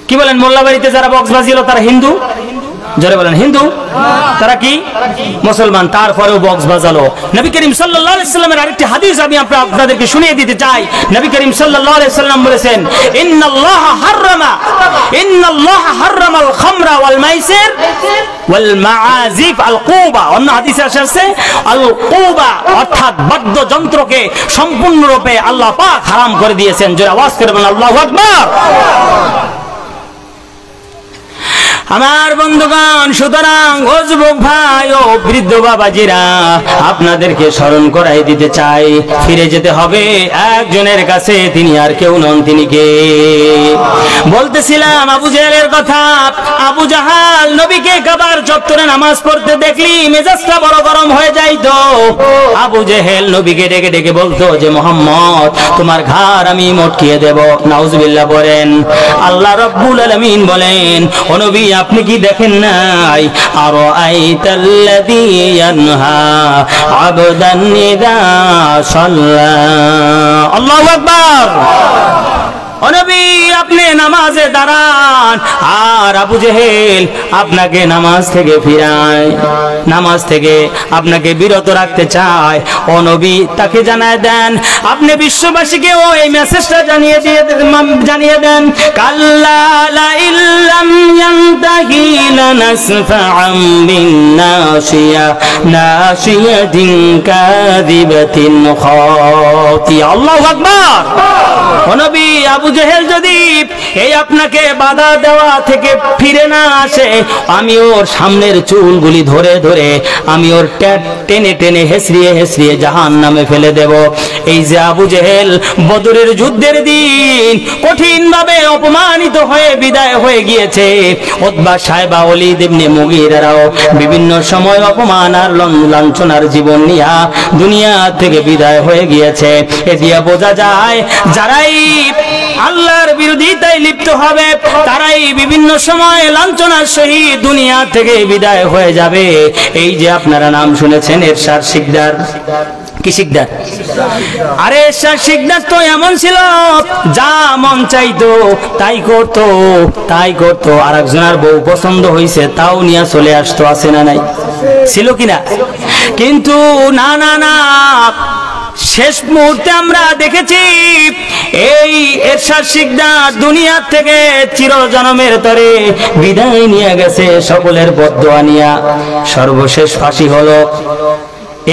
কি বলেন, মোল্লাবাড়িতে যারা বক্স বাজিয়েছিল তারা হিন্দু? জোরে বলেন হিন্দু। তারা কি মুসলমান, তারপরেও বক্স বাজালো। নবী করিম সাল্লাল্লাহু আলাইহি সাল্লামের আরেকটি হাদিস আমি আপনাদেরকে শুনিয়ে দিতে চাই। নবী করিম সাল্লাল্লাহু আলাইহি সাল্লাম বলেছেন, ইন্নাল্লাহা হাররামাল খামরা ওয়াল মাইসির ওয়াল মাআজিফ আল কুবা। অন্য হাদিসে আসছে আল কুবা অর্থাৎ বাদ্যযন্ত্রকে সম্পূর্ণরূপে আল্লাহ পাক হারাম করে দিয়েছেন। জোরে আওয়াজ করে বলেন আল্লাহু আকবার। আমার বন্ধুগণ, সুতরাং ও যুবক ভাই ও বৃদ্ধ বাবাজিরা, আপনাদেরকে স্মরণ করাই দিতে চাই, ফিরে যেতে হবে একজনের কাছে, তিনি আর কেউ নন, তিনি কে? বলতেছিলাম আবু জাহেলের কথা। আবু জাহাল নবীকে কাবার চত্বরে নামাজ পড়তে দেখলি মেজাজটা বড় গরম হয়ে যাইতো। আবু জাহেল নবীকে ডেকে ডেকে বলতো যে, মুহাম্মদ, তোমার ঘাড় আমি মটকিয়ে দেব। নাউজুবিল্লাহ বলেন। আল্লাহ রাব্বুল আলামিন বলেন, ও নবী, আপনি কি দেখেন নাই? আরো আইতাল্লাযী ইয়ানহা আবদান ইযা সাল্লা। আল্লাহু আকবার। ও নবী, আপনি নামাজে দাঁড়ান, আর আবু জেহেল আপনাকে নামাজ থেকে ফিরায়, নামাজ থেকে আপনাকে বিরত রাখতে চায়। ও নবী, তাকে জানায় দেন, আপনি বিশ্ববাসীকে এই মেসেজটা জানিয়ে দেন, কাল্লা লা ইল্লাম ইয়ানতাহি লানাসফা'আম বিন-নাসিয়া নাসিয়াতিন কাযিবাতিন খাতিয়া। আল্লাহু আকবার। ও নবী, আবু জেহেল যদি এই আপনাকে বাধা দেওয়া থেকে ফিরে না আসে, আমি ওর সামনের চুলগুলি ধরে ধরে আমি ওর টেনে টেনে হেসড়িয়ে হেসড়িয়ে জাহান্নামে ফেলে দেব। এই যে আবু জেহেল বদরের যুদ্ধের দিন কঠিন ভাবে অপমানিত হয়ে বিদায় হয়ে গিয়েছে, উতবা সাইবা ওয়ালিদ ইবনে মুগীরাও বিভিন্ন সময় অপমান আর লাঞ্ছনার জীবন নিয়ে দুনিয়া থেকে বিদায় হয়ে গিয়েছে। এ দিয়ে বোঝা যায়, যারাই আল্লাহর বিরোধিতায় লিপ্ত হবে তারাই বিভিন্ন সময় লাঞ্ছনার সহিত দুনিয়া থেকে বিদায় হয়ে যাবে। এই যে আপনারা নাম শুনেছেন এরশাদ শিকদার, কি শিকদার? আরে এরশাদ শিকদার তো এমন ছিল, যা মন চাইতো তাই করতো, তাই করতো। আর একজনের বউ পছন্দ হয়েছে তাও নিয়ে চলে আসতো, আছে না নাই? ছিল কিনা? কিন্তু না না না, শেষ মুহূর্তে আমরা দেখেছি এই এরশাদ শিকদার দুনিয়া থেকে চিরজনমের তরে বিদায় নিয়ে গেছে, সকলের বদদোয়া নিয়া সর্বশেষ ফাঁসি হলো।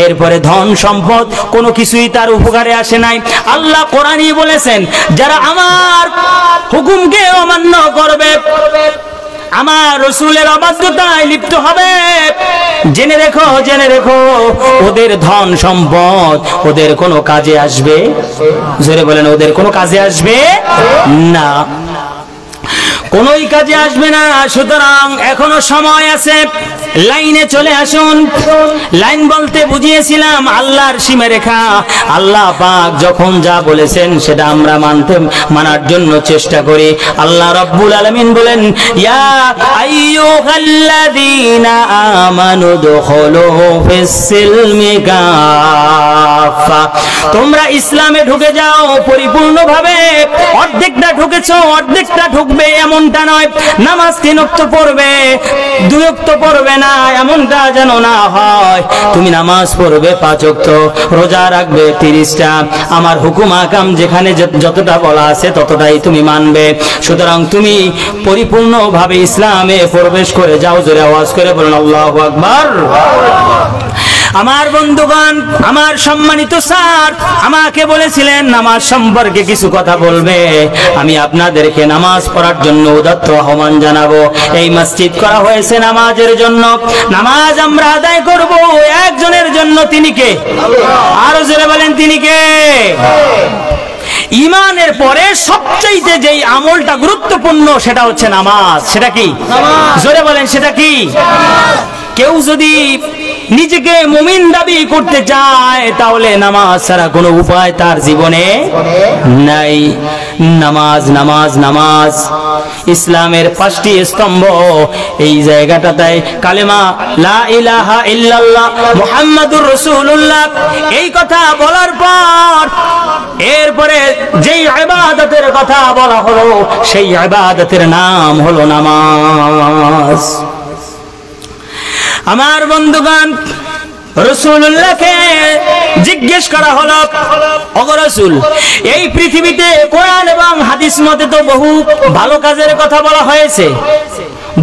এরপরে ধন সম্পদ কোনো কিছুই তার উপকারে আসে নাই। আল্লাহ কোরআনে বলেছেন, যারা আমার হুকুমকে অমান্য করবে, আমার রাসূলের অবাধ্যতায় লিপ্ত হবে, জেনে রেখো, জেনে রেখো, ওদের ধন সম্পদ ওদের কোনো কাজে আসবে? জোরে বলেন, ওদের কোনো কাজে আসবে না, কোনোই কাজে আসবে না। সুতরাং এখনো সময় আছে, লাইনে চলে আসুন। লাইন বলতে বুঝিয়েছিলাম আল্লাহর সীমারেখা। আল্লাহ পাক যখন যা বলেছেন সেটা আমরা মানার জন্য চেষ্টা করি। আল্লাহ রাব্বুল আলামিন বলেন, ইয়া আইয়ুহাল্লাযীনা আমানু দুখুলু ফিস-সিলমি কাফা, তোমরা ইসলামে ঢুকে যাও পরিপূর্ণভাবে। অর্ধেকটা ঢুকেছো, অর্ধেকটা ঢুকবে এমনটা নয়। নামাজ 3 ওয়াক্ত পড়বে, 2 ওয়াক্ত পড়বে না, এমনটা যেন না হয়। তুমি নামাজ পড়বে 5 ওয়াক্ত, রোজা রাখবে 30টা, আমার হুকুম আকাম যেখানে যতটা বলা আছে ততটাই তুমি মানবে। সুতরাং তুমি পরিপূর্ণভাবে ইসলামে প্রবেশ করে যাও। জোরে আওয়াজ করে বলুন আল্লাহু আকবার। আমার বন্ধুগণ, আমার সম্মানিত স্যার আমাকে বলেছিলেন নামাজ সম্পর্কে কিছু কথা বলবে। আমি আপনাদেরকে নামাজ পড়ার জন্য উদাত্ত আহ্বান জানাবো। এই মসজিদ করা হয়েছে নামাজের জন্য। নামাজ আমরা আদায় করব একজনের জন্য, তিনি কে? আরো জোরে বলেন, তিনি কে? ঈমানের পরে সবচেয়ে যেই আমলটা গুরুত্বপূর্ণ সেটা হচ্ছে নামাজ। সেটা কি? জোরে বলেন, সেটা কি? কেউ যদি নিজেকে মুমিন দাবি করতে চায় তাহলে নামাজ ছাড়া কোনো উপায় তার জীবনে নাই। নামাজ নামাজ নামাজ ইসলামের 5টি স্তম্ভ। এই জায়গাটাতে কালেমা লা ইলাহা ইল্লাল্লাহ মুহাম্মাদুর রাসূলুল্লাহ এই কথা বলার পর এরপরে যেই ইবাদতের কথা বলা হলো সেই ইবাদতের নাম হলো নামাজ। আমার বন্ধুগণ, রাসূলুল্লাহকে জিজ্ঞেস করা হলো, ওগো রাসূল, এই পৃথিবীতে কোরআন এবং হাদিস মতে তো বহু ভালো কাজের কথা বলা হয়েছে,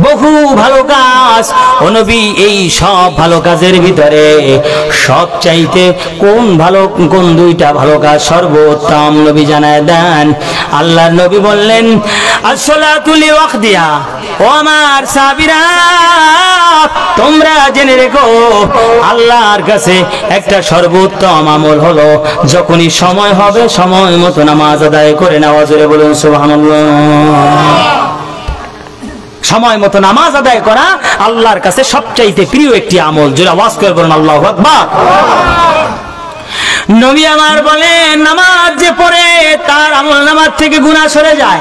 বহু ভালো কাজ। ও নবী, এই সব ভালো কাজের ভিতরে সবচাইতে কোন 2টা ভালো কাজ সর্বোত্তম নবী জানায় দেন? আল্লাহর নবী বললেন, আসসালাতু লিওয়াক্তিহা। ও আমার সাহাবীরা, তোমরা জেনে রেখো আল্লাহর কাছে একটা সর্বোত্তম আমল হলো যখনই সময় হবে সময় মতো নামাজ আদায় করে নেওয়া। জোরে বলুন সুবহানাল্লাহ। সময় মতো নামাজ আদায় করা আল্লাহর কাছে সবচাইতে প্রিয় একটি আমল। জোরে আওয়াজ করে বলুন আল্লাহু আকবার। নবী আমার বলেন, নামাজ যে পড়ে তার আমল নামাজ থেকে গুনাহ সরে যায়,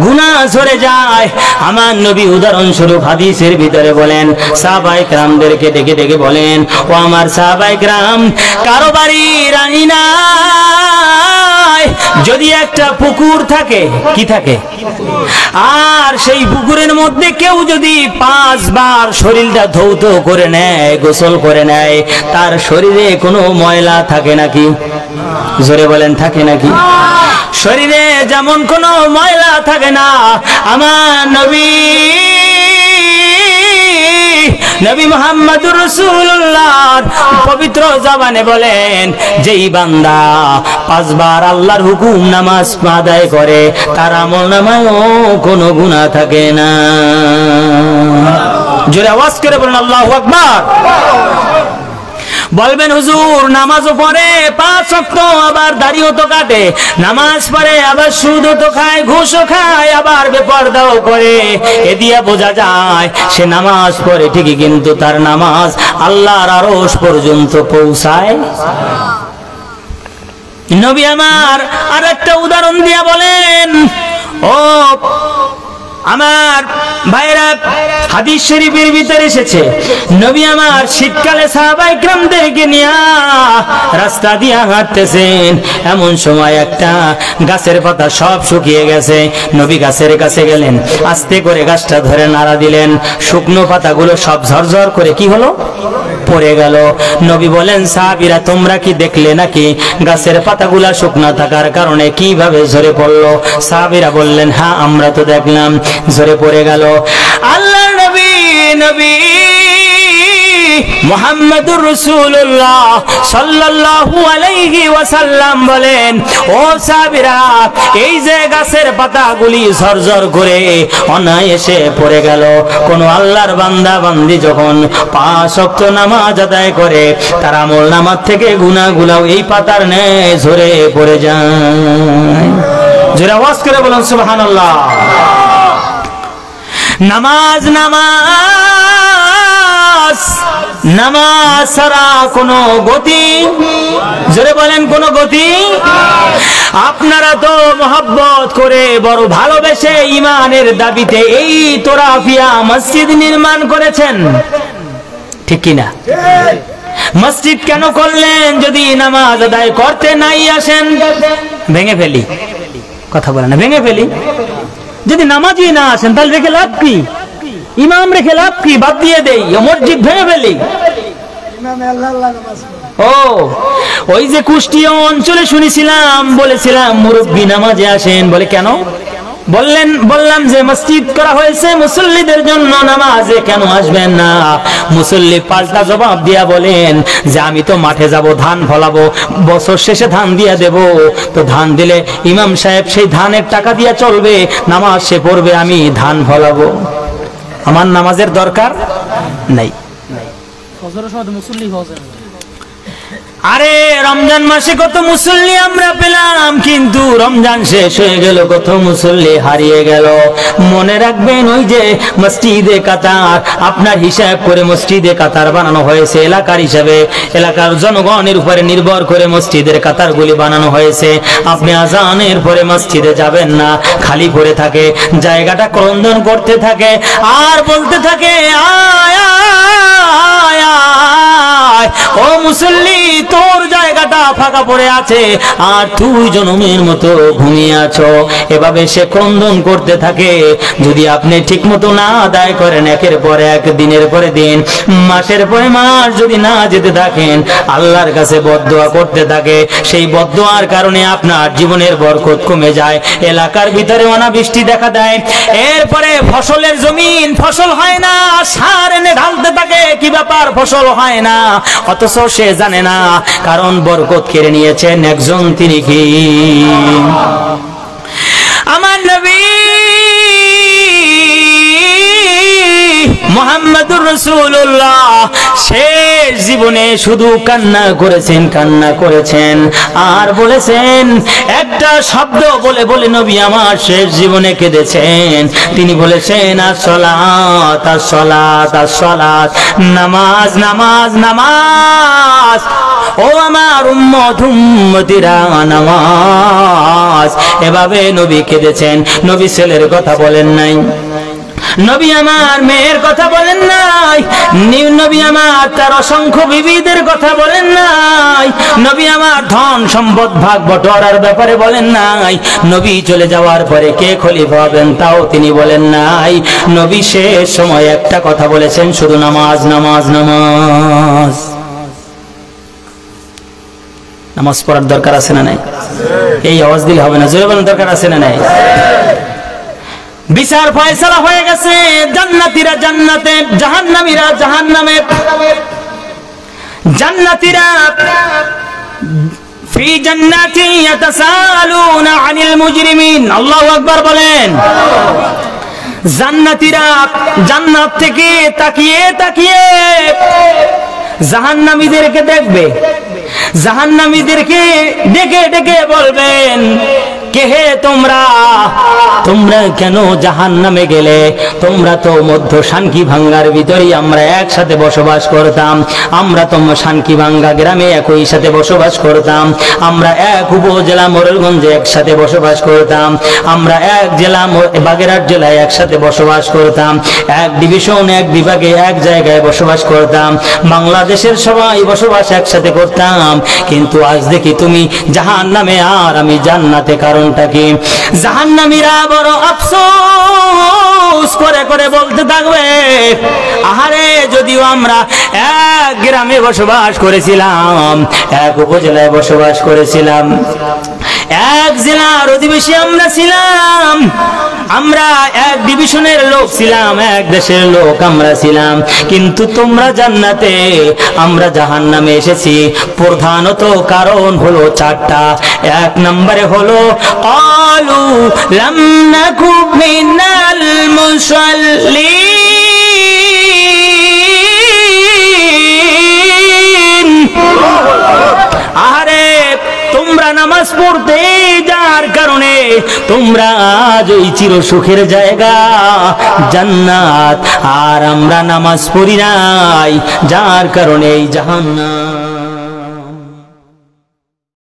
গুনাহ সরে যায়। আমার নবী উদাহরণস্বরূপ হাদিসের ভিতরে বলেন, সাহাবায়ে কেরামদেরকে ডেকে ডেকে বলেন, ও আমার সাহাবায়ে কেরাম, কারো বাড়ির আঙিনায় যদি একটা পুকুর থাকে, কি থাকে? আর সেই পুকুরের মধ্যে কেউ যদি 5 বার শরীরটা ধৌত করে নেয়, গোসল করে নেয়, তার শরীরে কোনো ময়লা থাকে নাকি? জোরে বলেন, থাকে নাকি? শরীরে যেমন কোনো ময়লা থাকে না, আমার নবী মুহাম্মদুর রাসূলুল্লাহর পবিত্র জবানে বলেন, যেই বান্দা 5 বার আল্লাহর হুকুম নামাজ আদায় করে তার আমলনামায়ও কোনো গুনাহ থাকে না। জোরে আওয়াজ করে বলেন আল্লাহু আকবার। বলবেন, হুজুর নামাজও পড়ে 5 ওয়াক্ত, আবার দাড়িও তো কাটে, নামাজ পড়ে আবার সুদও তো খায়, ঘুষও খায়, আবার বেপরদাও করে, এ দিয়া বোঝা যায় সে নামাজ পড়ে ঠিকই, কিন্তু তার নামাজ আল্লাহর আরশ পর্যন্ত পৌঁছায়। নবী আমার আরেকটা উদাহরণ দিয়া বলেন, ও আমার ভাইরা, হাদিস শরীফের ভিতরে এসেছে, নবী আমার শীতকালে সাহাবায়ে কিরামদেরকে নিয়ে রাস্তা দিয়ে হাঁটতেছেন, এমন সময় একটা গাছের পাতা সব শুকিয়ে গেছে। নবী গাছের কাছে গেলেন, আস্তে করে গাছটা ধরে নাড়া দিলেন, শুকনো পাতাগুলো সব ঝরঝর করে কি হলো? পড়ে গেল। নবী বলেন, সাহাবীরা তোমরা কি দেখলে নাকি গাছের পাতাগুলা শুকনো থাকার কারণে কিভাবে ঝরে পড়লো? সাহাবীরা বললেন, হ্যাঁ আমরা তো দেখলাম, ঝরে পড়ে গেল। আল্লাহর নবী মুহাম্মদুর রাসূলুল্লাহ সাল্লাল্লাহু আলাইহি ওয়াসাল্লাম বলেন, ও সাহাবীরা, এই যে গাছের পাতাগুলি ঝরঝর করে অনায়াসে পড়ে গেল, কোন আল্লাহর বান্দা বান্দি যখন 5 ওয়াক্ত নামাজ আদায় করে তার আমলনামা থেকে গুনাহগুলো এই পাতার ন্যায় ঝরে পড়ে যায়। জোরে আওয়াজ করে বলুন সুবহানাল্লাহ। নামাজ নামাজ নামাজ ছাড়া কোনো গতি, জোরে বলেন কোনো গতি। আপনারা তো মহব্বত করে বড় ভালোবেসে ইমানের দাবিতে এই তোরাফিয়া মসজিদ নির্মাণ করেছেন, ঠিক কিনা? মসজিদ কেন করলেন? যদি নামাজ আদায় করতে নাই আসেন, ভেঙে ফেলি, কথা বলে না, ভেঙে ফেলি। যদি নামাজই না আসেন তাহলে রেখে লাভ কি? ইমাম রেখে লাভ কি, বাদ দিয়ে দেই, মসজিদ ভেঙে ফেলি। ও ওই যে কুষ্টিয়া অঞ্চলে শুনেছিলাম, বলেছিলাম মুরব্বী নামাজে আসেন, বলে কেন? বললাম যে মসজিদ করা হয়েছে মুসল্লিদের জন্য, নামাজে কেন আসবেন না? মুসল্লি পাল্টা জবাব দিয়া বলেন যে আমি তো মাঠে যাব, ধান ফলাবো, বছর শেষে ধান দিয়া দেব, তো ধান দিলে ইমাম সাহেব সেই ধানের টাকা দিয়া চলবে, নামাজ সে পড়বে, আমি ধান ফলাবো, আমার নামাজের দরকার নাই। আরে রমজান মাসে কত মুসল্লি আমরা পেলাম, কিন্তু রমজান শেষ হয়ে গেল, কত মুসল্লি হারিয়ে গেল। মনে রাখবেন ওই যে মসজিদে কাতার, আপনার হিসাব করে মসজিদে কাতার বানানো হয়েছে, এলাকার হিসাবে, এলাকার জনগণের উপরে নির্ভর করে মসজিদের কাতারগুলি বানানো হয়েছে। আপনি আজানের পরে মসজিদে যাবেন না, খালি পড়ে থাকে, জায়গাটা ক্রন্দন করতে থাকে আর বলতে থাকে আয় আয় আয়, ও মুসল্লি তোর জায়গাটা ফাঁকা পড়ে আছে আর তুই জনমের মতো ঘুমিয়ে আছো। এভাবে সে ক্রন্দন করতে থাকে। যদি আপনি ঠিক মতো না আদায় করেন, একের পর এক, দিনের পরে দিন, মাসের পরে মাস যদি না যেতে থাকেন, আল্লাহর কাছে বদদোয়া করতে থাকে, সেই বদদোয়ার কারণে আপনার জীবনের বরকত কমে যায়, এলাকার ভিতরে অনাবৃষ্টি দেখা দেয়, এরপরে ফসলের জমিন ফসল হয় না, সার এনে ঢালতে থাকে, কি ব্যাপার ফসল হয় না, অথচ সে জানে না, কারণ বরকত কেড়ে নিয়েছেন একজন, তিনি কি? আমার নবী মুহাম্মদুর রাসূলুল্লাহ শেষ জীবনে শুধু কান্না করেছেন আর বলেছেন একটা শব্দ বলে বলে নবী আমার শেষ জীবনে কেঁদেছেন। তিনি বলেছেন আসসালাত আসসালাত আসসালাত, নামাজ নামাজ নামাজ, ও আমার উম্মতিরা নামাজ। এভাবে নবী কেঁদেছেন। নবী ছেলের কথা বলেন নাই, নবী আমার মেয়ের কথা বলেন নাই, নবী আমার তার অসংখ্য বিবিদের কথা বলেন নাই, নবী আমার ধন সম্পদ ভাগ বটোয়ারার ব্যাপারে বলেন নাই, নবী চলে যাওয়ার পরে কে খলিফা হবেন তাও তিনি বলেন নাই। নবী শেষ সময় একটা কথা বলেছেন, শুধু নামাজ নামাজ নামাজ। নামাজ পড়ার দরকার আছে না নাই? এই আওয়াজ দিলে হবে না, জোরে বলার দরকার আছে না নাই? বিচার ফয়সালা হয়ে গেছে, জান্নাতীরা জান্নাতে, জাহান্নামীরা জাহান্নামে। জান্নাতীরা ফি জান্নাতি ইয়াতাসালুনা আনিল মুজরিমিন, আল্লাহু আকবার বলেন। জান্নাতীরা জান্নাত থেকে তাকিয়ে তাকিয়ে জাহান্নামীদেরকে দেখবে, জাহান্নামীদেরকে ডেকে ডেকে বলবেন, কে হে তোমরা, তোমরা কেন জাহান্নামে গেলে? তোমরা তো মধ্য শানকি ভাঙ্গার ভিতরেই আমরা একসাথে বসবাস করতাম, আমরা তো শানকি ভাঙ্গা গ্রামে একই সাথে বসবাস করতাম, আমরা এক উপজেলা মোরেলগঞ্জে একসাথে বসবাস করতাম, আমরা এক জেলা বাগেরহাট জেলায় একসাথে বসবাস করতাম, এক ডিভিশন এক বিভাগে এক জায়গায় বসবাস করতাম, বাংলাদেশের সবাই বসবাস একসাথে করতাম, কিন্তু আজ দেখি তুমি জাহান্নামে আর আমি জান্নাতে। কারণটা কি? জাহান্নামীরা বড় আফসোস করে করে বলতে থাকবে, আহারে যদিও আমরা এক গ্রামে বসবাস করেছিলাম, এক উপজেলায় বসবাস করেছিলাম, এক জেলার অধিবাসী আমরা ছিলাম, আমরা এক ডিভিশনের লোক ছিলাম, এক দেশের লোক আমরা ছিলাম, কিন্তু তোমরা জান্নাতে, আমরা জাহান্নামে এসেছি। প্রধানত কারণ হলো চারটা। এক নম্বরে হলো ক্বালু লাম নাকু মিনাল মুসাল্লিন, আরে তোমরা নামাজ পড়তে যার কারণে তোমরা আজ ওই চির সুখের জায়গা জান্নাত, আর আমরা নামাজ পড়ি নাই যার কারণে এই জাহান্নাম।